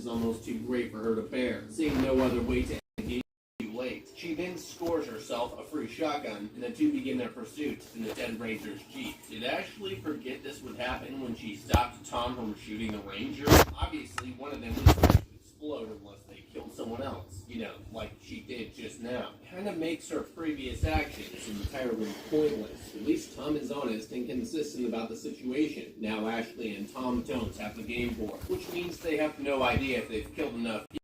is almost too great for her to bear, seeing no other way to engage too late. She then scores herself a free shotgun, and the two begin their pursuit in the dead Ranger's Jeep. Did Ashley forget this would happen when she stopped Tom from shooting the Ranger? Obviously, one of them was going to explode unless they killed someone else. You know, like she did just now. Kind of makes her previous actions entirely pointless. At least Tom is honest and consistent about the situation. Now Ashley and Tom don't have the game board, which means they have no idea if they've killed enough people.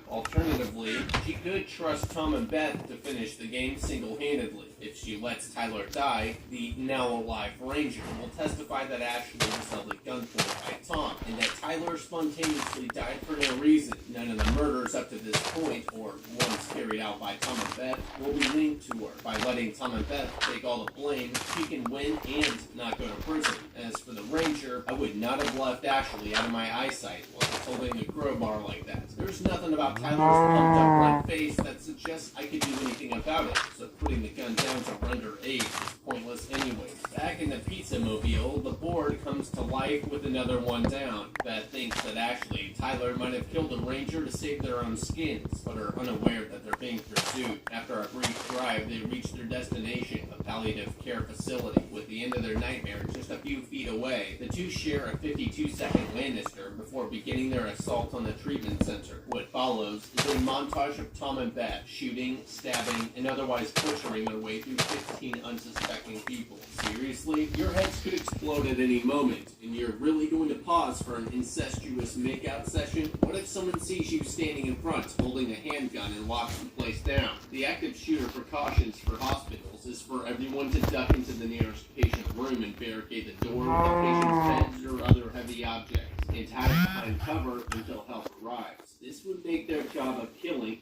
Alternatively, she could trust Tom and Beth to finish the game single-handedly. If she lets Tyler die, the now-alive Ranger will testify that Ashley was held at gunpoint by Tom, and that Tyler spontaneously died for no reason. None of the murders up to this point, or ones carried out by Tom and Beth, will be linked to her. By letting Tom and Beth take all the blame, she can win and not go to prison. As for the Ranger, I would not have left Ashley out of my eyesight while holding the crowbar like that. There's nothing about Tyler's pumped up red face that suggests I could do anything about it, so putting the gun down to render aid is pointless anyways. Back in the pizza mobile, the board comes to life with another one down. Beth thinks that Ashley and Tyler might have killed the Ranger to save their own skins, but are unaware that they're being pursued. After a brief drive, they reach their destination, a palliative care facility. With the end of their nightmare just a few feet away, the two share a 52-second Lannister before beginning their assault on the treatment center. What follows is a montage of Tom and Beth shooting, stabbing, and otherwise butchering their way through 15 unsuspecting people. Seriously? Your heads could explode at any moment, and you're really going to pause for an incestuous makeout session? What if someone sees you standing in front, holding a handgun and locks the place down? The active shooter precautions for hospitals is for everyone to duck into the nearest patient room and barricade the door with the patient's beds or other heavy objects, and hide behind cover until help arrives. This would make their job of killing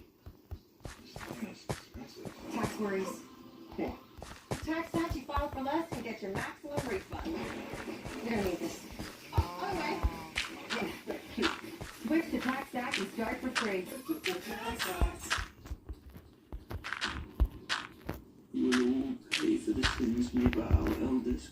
tax worries. Tax that you file for less and get your maximum refund. You're gonna need this. Okay. Yeah. Switch to Tax Act and start for free. You will pay for the sins made by our elders.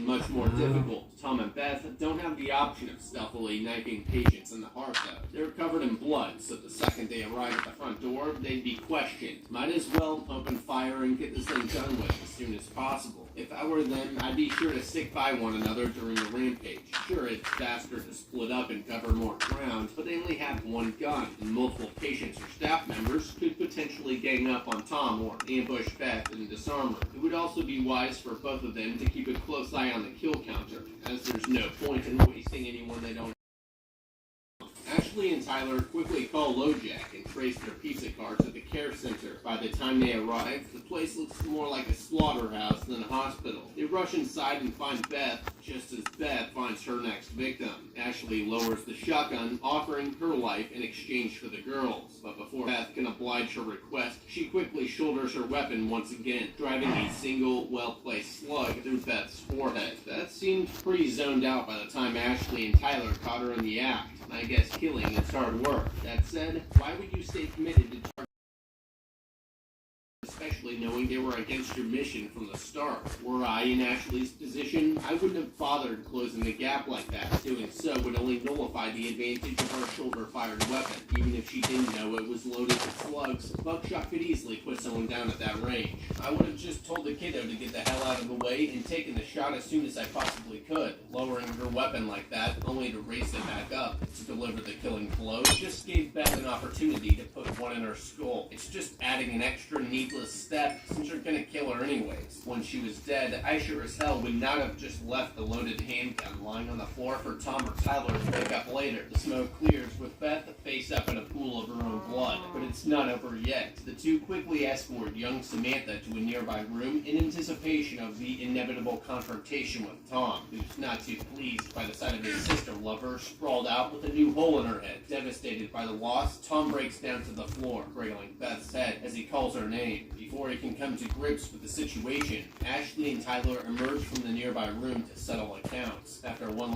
Much more difficult. Tom and Beth don't have the option of stealthily knifing patients in the heart, though. They're covered in blood, so the second they arrive at the front door, they'd be questioned. Might as well open fire and get this thing done with as soon as possible. If I were them, I'd be sure to stick by one another during the rampage. Sure, it's faster to split up and cover more ground, but they only have one gun, and multiple patients or staff members could potentially gang up on Tom or ambush Beth and disarm her. It would also be wise for both of them to keep a close eye on the kill counter, as there's no point in wasting anyone they don't. Ashley and Tyler quickly call LoJack and trace their pizza car to the care center. By the time they arrive, the place looks more like a slaughterhouse than a hospital. They rush inside and find Beth, just as Beth finds her next victim. Ashley lowers the shotgun, offering her life in exchange for the girls. But before Beth can oblige her request, she quickly shoulders her weapon once again, driving a single, well-placed slug through Beth's forehead. Beth seemed pretty zoned out by the time Ashley and Tyler caught her in the act. I guess killing is hard work. That said, why would you stay committed to targeting, especially knowing they were against your mission from the start? Were I in Ashley's position, I wouldn't have bothered closing the gap like that. Doing so would only nullify the advantage of her shoulder-fired weapon. Even if she didn't know it was loaded with slugs, buckshot could easily put someone down at that range. I would have just told the kiddo to get the hell out of the way and taken the shot as soon as I possibly could. Lowering her weapon like that, only to raise it back up to deliver the killing blow, just gave Beth an opportunity to put one in her skull. It's just adding an extra needless step since you're gonna kill her anyways. When she was dead, I sure as hell would not have just left the loaded handgun lying on the floor for Tom or Tyler to pick up later. The smoke clears with Beth face up in a pool of her own blood, but it's not over yet. The two quickly escort young Samantha to a nearby room in anticipation of the inevitable confrontation with Tom, who's not too pleased by the sight of his sister lover sprawled out with a new hole in her head. Devastated by the loss, Tom breaks down to the floor, cradling Beth's head as he calls her name. Before he can come to grips with the situation, Ashley and Tyler emerge from the nearby room to settle accounts. After one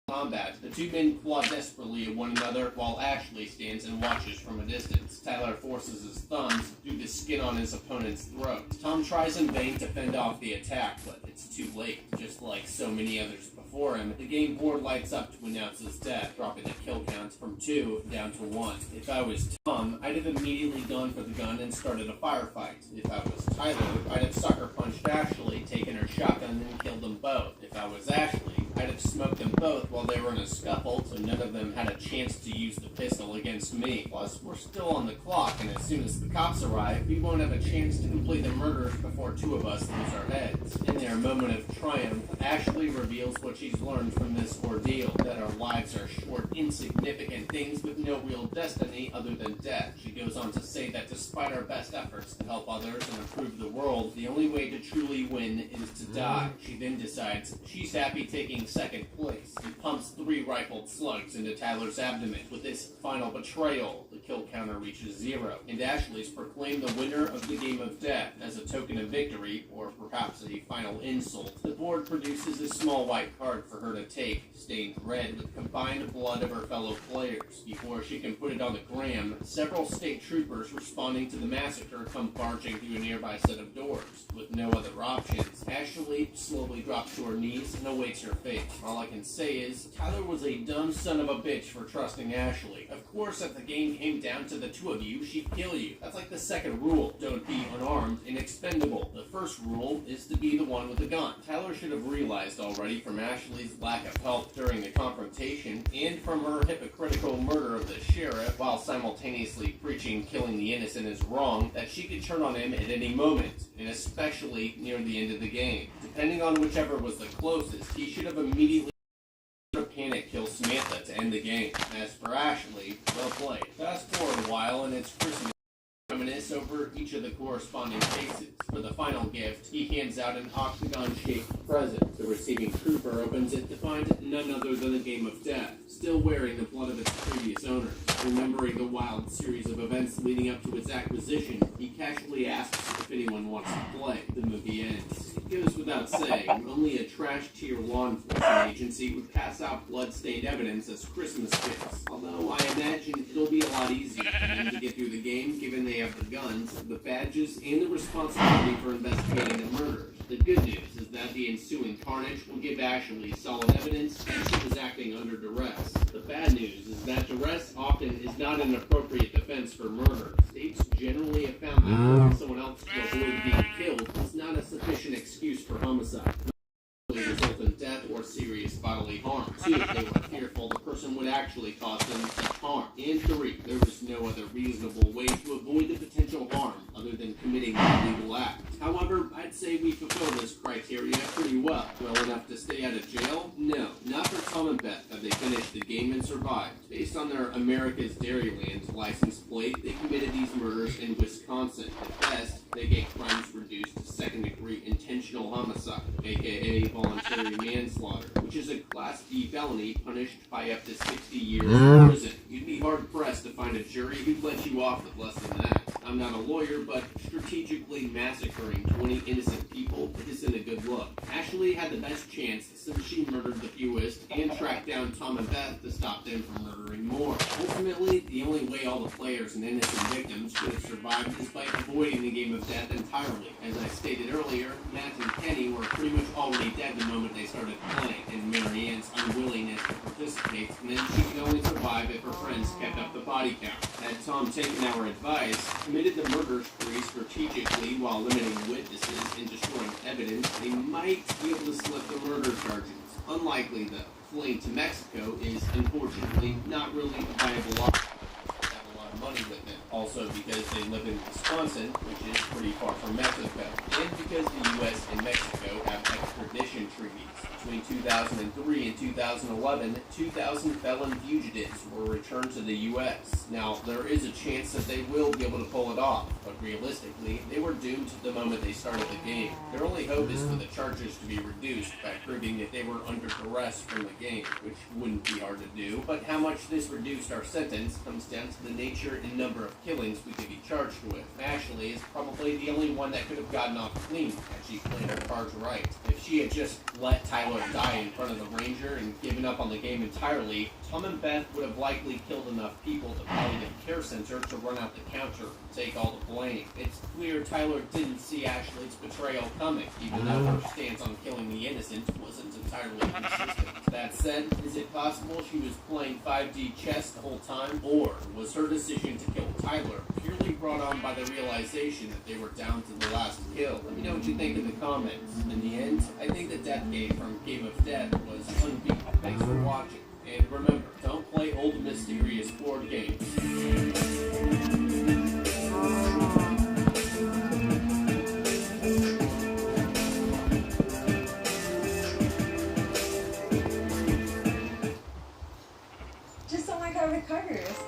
combat. The two men claw desperately at one another while Ashley stands and watches from a distance. Tyler forces his thumbs through the skin on his opponent's throat. Tom tries in vain to fend off the attack, but it's too late. Just like so many others before him, the game board lights up to announce his death, dropping the kill count from 2 down to 1. If I was Tom, I'd have immediately gone for the gun and started a firefight. If I was Tyler, I'd have sucker punched Ashley, taken her shotgun, and killed them both. If I was Ashley, I'd have smoked them both while they were in a scuffle, so none of them had a chance to use the pistol against me. Plus, we're still on the clock, and as soon as the cops arrive, we won't have a chance to complete the murders before two of us lose our heads. In their moment of triumph, Ashley reveals what she's learned from this ordeal, that our lives are short, insignificant things with no real destiny other than death. She goes on to say that despite our best efforts to help others and improve the world, the only way to truly win is to die. She then decides she's happy taking second place. He pumps 3 rifled slugs into Tyler's abdomen. With this final betrayal, the kill counter reaches 0, and Ashley's proclaimed the winner of the game of death as a token of victory, or perhaps a final insult. The board produces a small white card for her to take, stained red with combined blood of her fellow players. Before she can put it on the gram, several state troopers responding to the massacre come barging through a nearby set of doors. With no other options, Ashley slowly drops to her knees and awaits her fate. All I can say is, Tyler was a dumb son of a bitch for trusting Ashley. Of course, if the game came down to the two of you, she'd kill you. That's like the second rule. Don't be unarmed and expendable. The first rule is to be the one with the gun. Tyler should have realized already from Ashley's lack of help during the confrontation, and from her hypocritical murder of the sheriff, while simultaneously preaching killing the innocent is wrong, that she could turn on him at any moment, and especially near the end of the game. Depending on whichever was the closest, he should have immediately panic kill Samantha to end the game. As for Ashley, well played. Fast forward a while and it's Christmas. Reminisce over each of the corresponding cases. For the final gift, he hands out an octagon-shaped present. The receiving trooper opens it to find none other than the game of death, still wearing the blood of its previous owners. Remembering the wild series of events leading up to its acquisition, he casually asks if anyone wants to play. The movie ends. It goes without saying, only a trash-tier law enforcement agency would pass out blood-stained evidence as Christmas gifts. Although I imagine it'll be a lot easier for them to get through the game, given they have the guns, the badges, and the responsibility for investigating the murders. The good news is that the ensuing carnage will give Ashley solid evidence that she was acting under duress. The bad news is that duress often is not an appropriate defense for murder. States generally have found that killing someone else to avoid being killed is not a sufficient excuse for homicide. Result in death or serious bodily harm. 2, if they were fearful the person would actually cause them such harm. And 3, there was no other reasonable way to avoid the potential harm other than committing an illegal act. However, I'd say we fulfill this criteria pretty well. Well enough to stay out of jail? No, not for Tom and Beth have they finished the game and survived. Based on their America's Dairyland license plate, they committed these murders in Wisconsin. At best, they get crimes reduced to second-degree intentional homicide, aka voluntary manslaughter, which is a Class D felony punished by up to 60 years in prison. You'd be hard-pressed to find a jury who'd let you off with less than that. I'm not a lawyer, but strategically massacring 20 innocent people isn't a good look. Ashley had the best chance since she murdered the fewest and tracked down Tom and Beth to stop them from murdering more. Ultimately, the only way all the players and innocent victims could have survived is by avoiding the game of death entirely. As I stated earlier, Matt and Kenny were pretty much already dead the moment they started playing, and Mary Ann's unwillingness to participate meant she could only survive if her friends kept up the body count. Had Tom taken our advice, committed the murder spree strategically while limiting witnesses and destroying evidence, they might be able to slip the murder charges. Unlikely though. Fleeing to Mexico is, unfortunately, not really a viable option. They have a lot of money with them. Also because they live in Wisconsin, which is pretty far from Mexico. And because the U.S. and Mexico have extradition treaties. Between 2003 and 2011, 2,000 felon fugitives were returned to the U.S. Now, there is a chance that they will be able to pull it off, but realistically, they were doomed the moment they started the game. Their only hope is for the charges to be reduced by proving that they were under duress from the game, which wouldn't be hard to do, but how much this reduced our sentence comes down to the nature and number of killings we could be charged with. Ashley is probably the only one that could have gotten off clean had she played her cards right. If she had just let Tyler Tyler die in front of the Ranger and given up on the game entirely, Tom and Beth would have likely killed enough people to palliative care center to run out the counter and take all the blame. It's clear Tyler didn't see Ashley's betrayal coming, even though her stance on killing the innocent wasn't entirely consistent. That said, is it possible she was playing 5D chess the whole time, or was her decision to kill Tyler purely brought on by the realization that they were down to the last kill? Let me know what you think in the comments. In the end, I think the death game from Game of Death was unbeatable. Thanks for watching, and remember, don't play old mysterious board games. Just don't like our car gurus.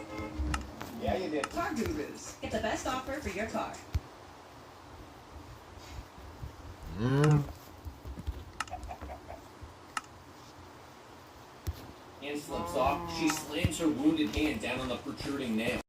Yeah, you did. Car gurus. Get the best offer for your car. Hand slips off. She slams her wounded hand down on the protruding nail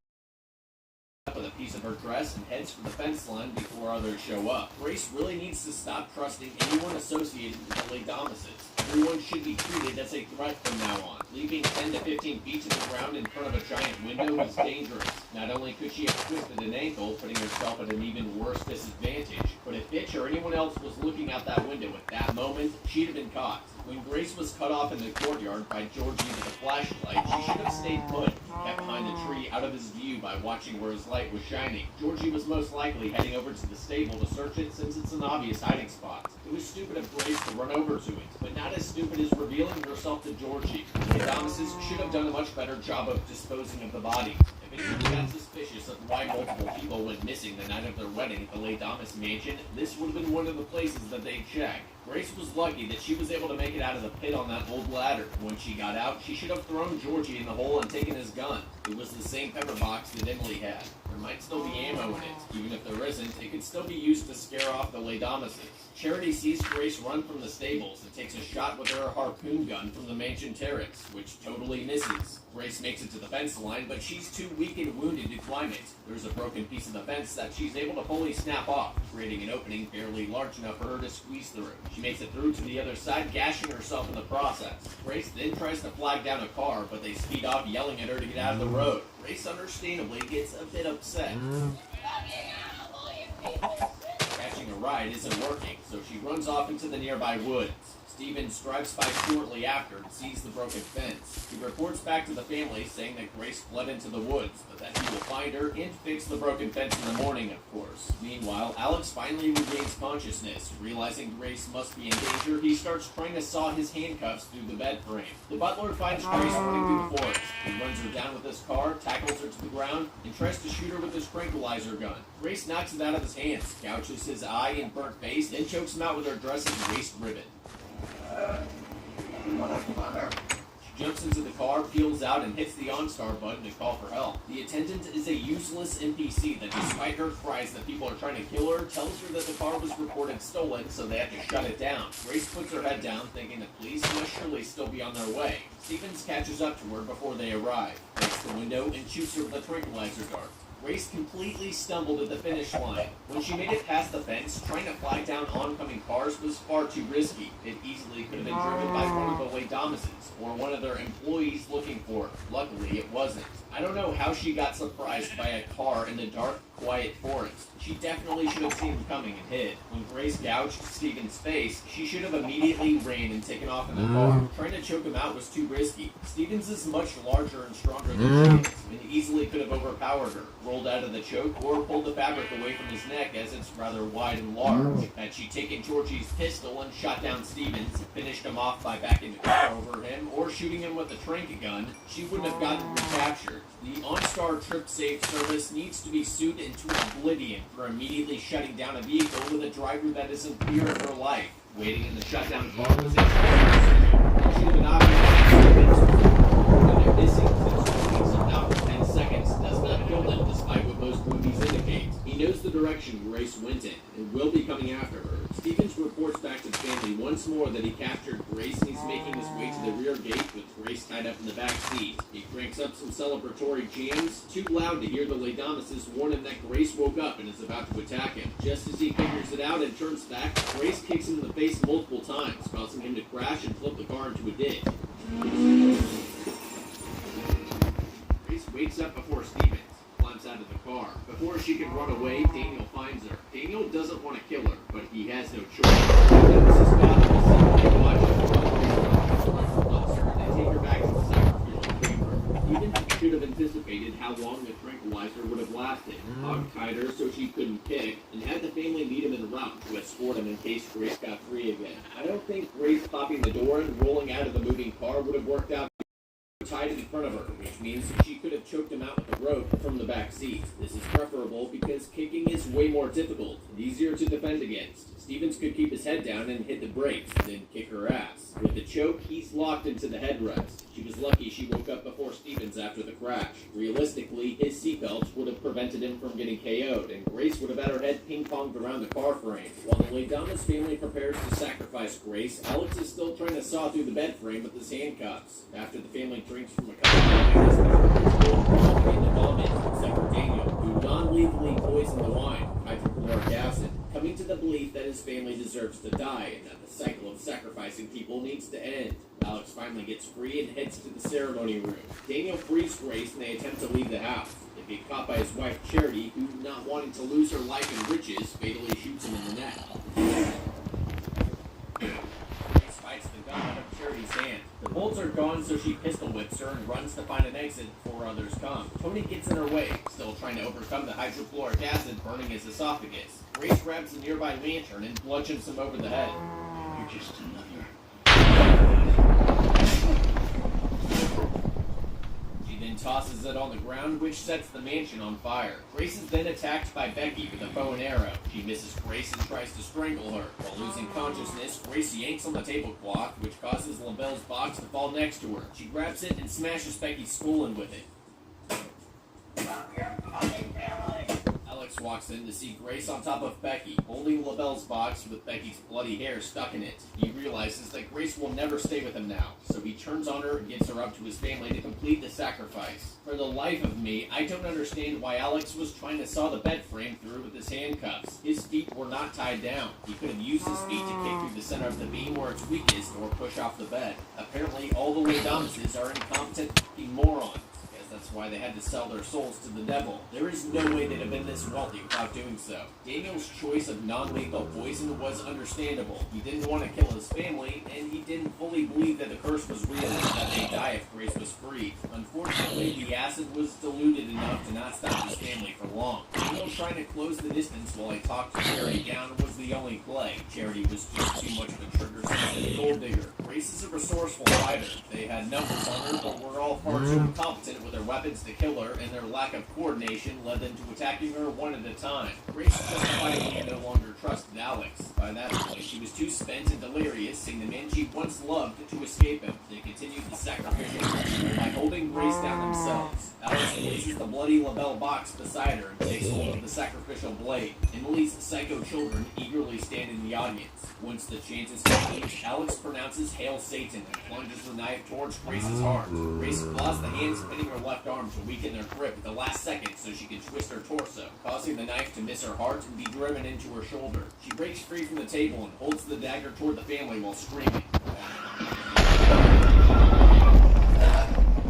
with a piece of her dress and heads for the fence line before others show up. Grace really needs to stop trusting anyone associated with the Ladamas. Everyone should be treated as a threat from now on. Leaving 10 to 15 feet to the ground in front of a giant window is dangerous. Not only could she have twisted an ankle, putting herself at an even worse disadvantage, but if Fitch or anyone else was looking out that window at that moment, she'd have been caught. When Grace was cut off in the courtyard by Georgie with a flashlight, she should have stayed put, kept behind the tree out of his view by watching where his light was shining. Georgie was most likely heading over to the stable to search it since it's an obvious hiding spot. It was stupid of Grace to run over to it, but not as stupid as revealing herself to Georgie. The Adamises should have done a much better job of disposing of the body. If anyone got suspicious of why multiple people went missing the night of their wedding at the Ladamas mansion, this would have been one of the places that they'd check. Grace was lucky that she was able to make it out of the pit on that old ladder. When she got out, she should have thrown Georgie in the hole and taken his gun. It was the same pepper box that Emily had. There might still be ammo in it. Even if there isn't, it could still be used to scare off the Ladamases. Charity sees Grace run from the stables and takes a shot with her harpoon gun from the mansion terrace, which totally misses. Grace makes it to the fence line, but she's too weak and wounded to climb it. There's a broken piece of the fence that she's able to fully snap off, creating an opening barely large enough for her to squeeze through. She makes it through to the other side, gashing herself in the process. Grace then tries to flag down a car, but they speed off, yelling at her to get out of the road. Grace understandably gets a bit upset. Catching a ride isn't working, so she runs off into the nearby woods. Stevens drives by shortly after and sees the broken fence. He reports back to the family saying that Grace fled into the woods, but that he will find her and fix the broken fence in the morning, of course. Meanwhile, Alex finally regains consciousness. Realizing Grace must be in danger, he starts trying to saw his handcuffs through the bed frame. The butler finds Grace running through the forest. He runs her down with his car, tackles her to the ground, and tries to shoot her with his tranquilizer gun. Grace knocks it out of his hands, gouges his eye and burnt face, then chokes him out with her dress and waist ribbon. She jumps into the car, peels out, and hits the OnStar button to call for help. The attendant is a useless NPC that, despite her cries that people are trying to kill her, tells her that the car was reported stolen, so they have to shut it down. Grace puts her head down, thinking the police must surely still be on their way. Stevens catches up to her before they arrive, breaks the window, and shoots her with a tranquilizer dart. Grace completely stumbled at the finish line. When she made it past the fence, trying to flag down oncoming cars was far too risky. It easily could have been driven by one of the Ladamases, or one of their employees looking for her. Luckily, it wasn't. I don't know how she got surprised by a car in the dark, quiet forest. She definitely should have seen him coming and hid. When Grace gouged Stephen's face, she should have immediately ran and taken off in the car. Trying to choke him out was too risky. Stevens is much larger and stronger than she is, and easily could have overpowered her, rolled out of the choke, or pulled the fabric away from his neck as it's rather wide and large. Had she taken Georgie's pistol and shot down Stevens, finished him off by backing the car over him, or shooting him with a trank gun, she wouldn't have gotten recaptured. The OnStar Trip Safe service needs to be sued into oblivion for immediately shutting down a vehicle with a driver that is in fear of her life. Waiting in the shutdown car was a she should have been obvious. And they're missing since about 10 seconds does not kill them, despite what most movies indicate. He knows the direction Grace went in and will be coming after her. Stevens reports back to the family one once more that he captured Grace and he's making his way to the rear gate with Grace tied up in the back seat. He cranks up some celebratory jams, too loud to hear the Ladomices warn him that Grace woke up and is about to attack him. Just as he figures it out and turns back, Grace kicks him in the face multiple times, causing him to crash and flip the car into a ditch. Grace wakes up before Stevens climbs out of the car. Before she can run away, Daniel finds her. Daniel doesn't want to kill her, but he has no choice. Nemesis God will watch her and take her back to the sacrificial chamber. Stevens should have anticipated how long the tranquilizer would have lasted. Hog tied her so she couldn't kick, and had the family meet him en route to escort him in case Grace got free again. I don't think Grace popping the door and rolling out of the moving car would have worked out. Tied in front of her, which means she could have choked him out with a rope from the back seat. This is preferable because kicking is way more difficult and easier to defend against. Stevens could keep his head down and hit the brakes, then kick her ass. With the choke, he's locked into the headrest. She was lucky she woke up before Stevens after the crash. Realistically, his seatbelt would have prevented him from getting KO'd, and Grace would have had her head ping-ponged around the car frame. While the Ladomas family prepares to sacrifice Grace, Alex is still trying to saw through the bed frame with his handcuffs. After the family drinks from a cup of wine, in the vomit, except for Daniel, who non-lethally poisoned the wine, hydrochloric acid, coming to the belief that his family deserves to die and that the cycle of sacrificing people needs to end. Alex finally gets free and heads to the ceremony room. Daniel frees Grace and they attempt to leave the house. They get caught by his wife Charity, who, not wanting to lose her life and riches, fatally shoots him in the neck. Grace fights the gun out of Charity's hand. The bolts are gone, so she pistol whips her and runs to find an exit before others come. Tony gets in her way, still trying to overcome the hydrochloric acid burning his esophagus. Grace grabs a nearby lantern and bludgeons him over the head. You're just another. She then tosses it on the ground, which sets the mansion on fire. Grace is then attacked by Becky with a bow and arrow. She misses Grace and tries to strangle her. While losing consciousness, Grace yanks on the tablecloth, which causes LaBelle's box to fall next to her. She grabs it and smashes Becky's skull in with it. Alex walks in to see Grace on top of Becky, holding LaBelle's box with Becky's bloody hair stuck in it. He realizes that Grace will never stay with him now, so he turns on her and gets her up to his family to complete the sacrifice. For the life of me, I don't understand why Alex was trying to saw the bed frame through with his handcuffs. His feet were not tied down. He could have used his feet to kick through the center of the beam where it's weakest or push off the bed. Apparently, all the Ladomices are incompetent fucking morons. That's why they had to sell their souls to the devil. There is no way they'd have been this wealthy without doing so. Daniel's choice of non-lethal poison was understandable. He didn't want to kill his family, and he didn't fully believe that the curse was real and that they'd die if Grace was freed. Unfortunately, the acid was diluted enough to not stop his family for long. Daniel trying to close the distance while he talked Charity down was the only play. Charity was just too much of a trigger-sensitive gold digger. Grace is a resourceful fighter. They had numbers on her, but were all far too incompetent with their weapons to kill her, and their lack of coordination led them to attacking her one at a time. Grace justifiably no longer trusted Alex. By that point, she was too spent and delirious, seeing the man she once loved to escape him. They continued the sacrificial by holding Grace down themselves. Alex places the bloody LaBelle box beside her and takes hold of the sacrificial blade. Emily's psycho children eagerly stand in the audience. Once the chant is complete, Alex pronounces Hail Satan and plunges the knife towards Grace's heart. Grace claws the hands pinning her left arm to weaken their grip at the last second so she can twist her torso, causing the knife to miss her heart and be driven into her shoulder. She breaks free from the table and holds the dagger toward the family while screaming.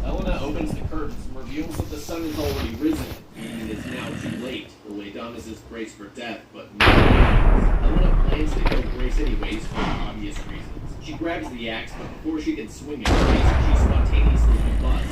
Helena opens the curtains and reveals that the sun has already risen, and it is now too late. The Ladomices brace for death, but no. Helena plans to kill Grace anyways for obvious reasons. She grabs the axe, but before she can swing it, she spontaneously combusts.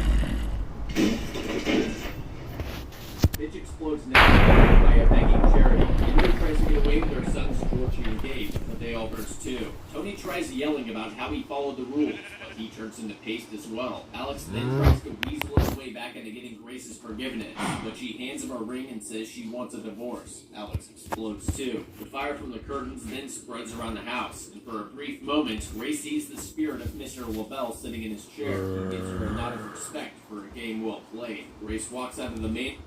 Bitch explodes now by a begging Charity. Emily tries to get away with her son's torture engaged, but they all burst too. Tony tries yelling about how he followed the rules, but he turns into paste as well. Alex then tries to weasel his way back into getting Grace's forgiveness, but she hands him a ring and says she wants a divorce. Alex explodes too. The fire from the curtains then spreads around the house, and for a brief moment, Grace sees the spirit of Mr. LaBelle sitting in his chair and gives her a nod of respect for a game well played. Grace walks out of the main...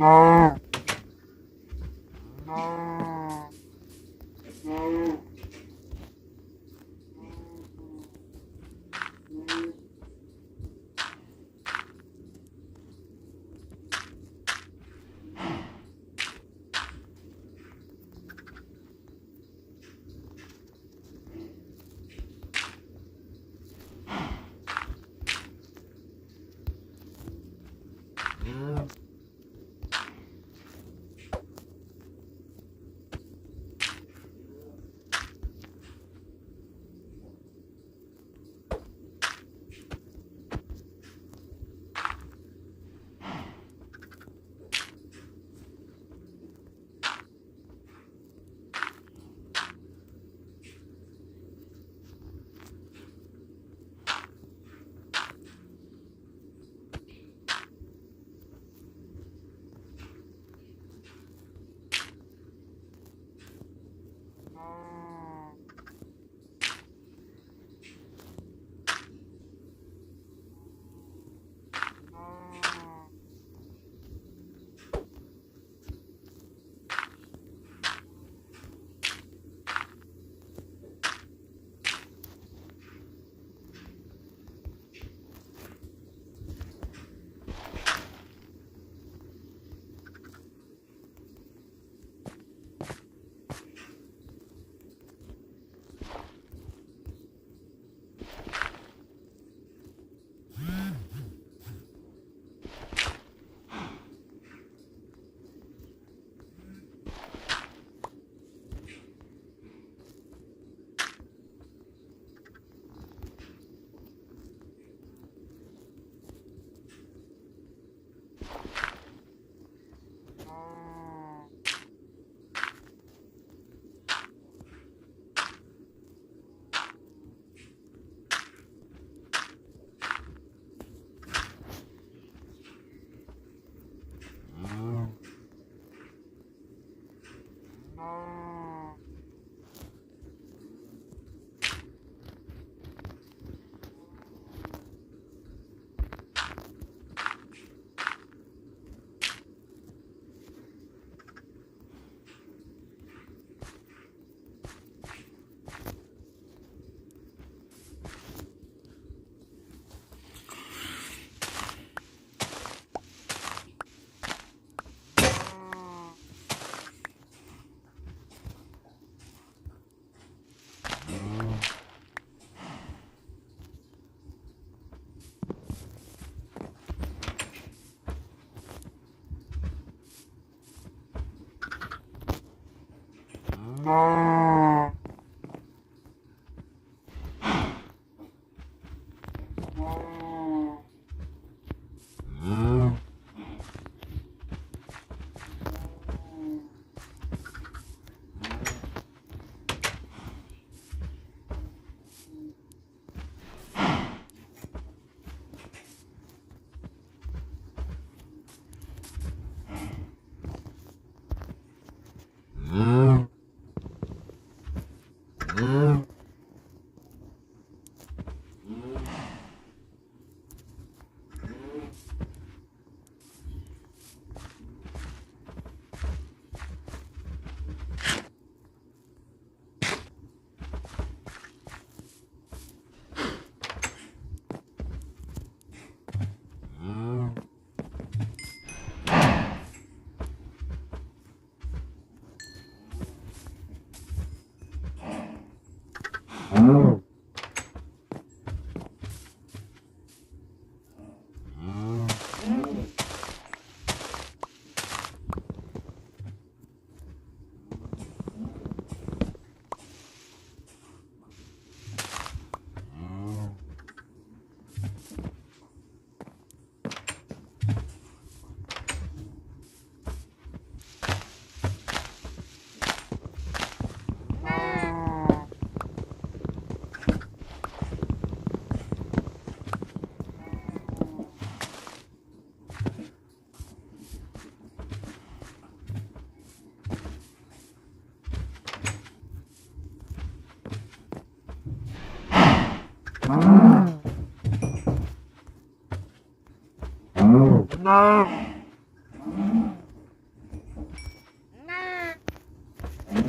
No.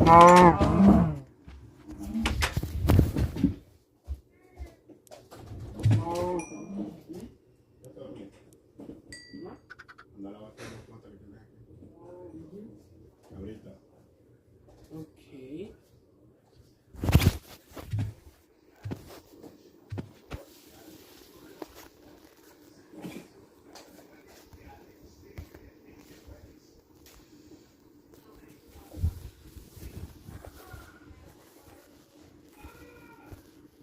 Oh.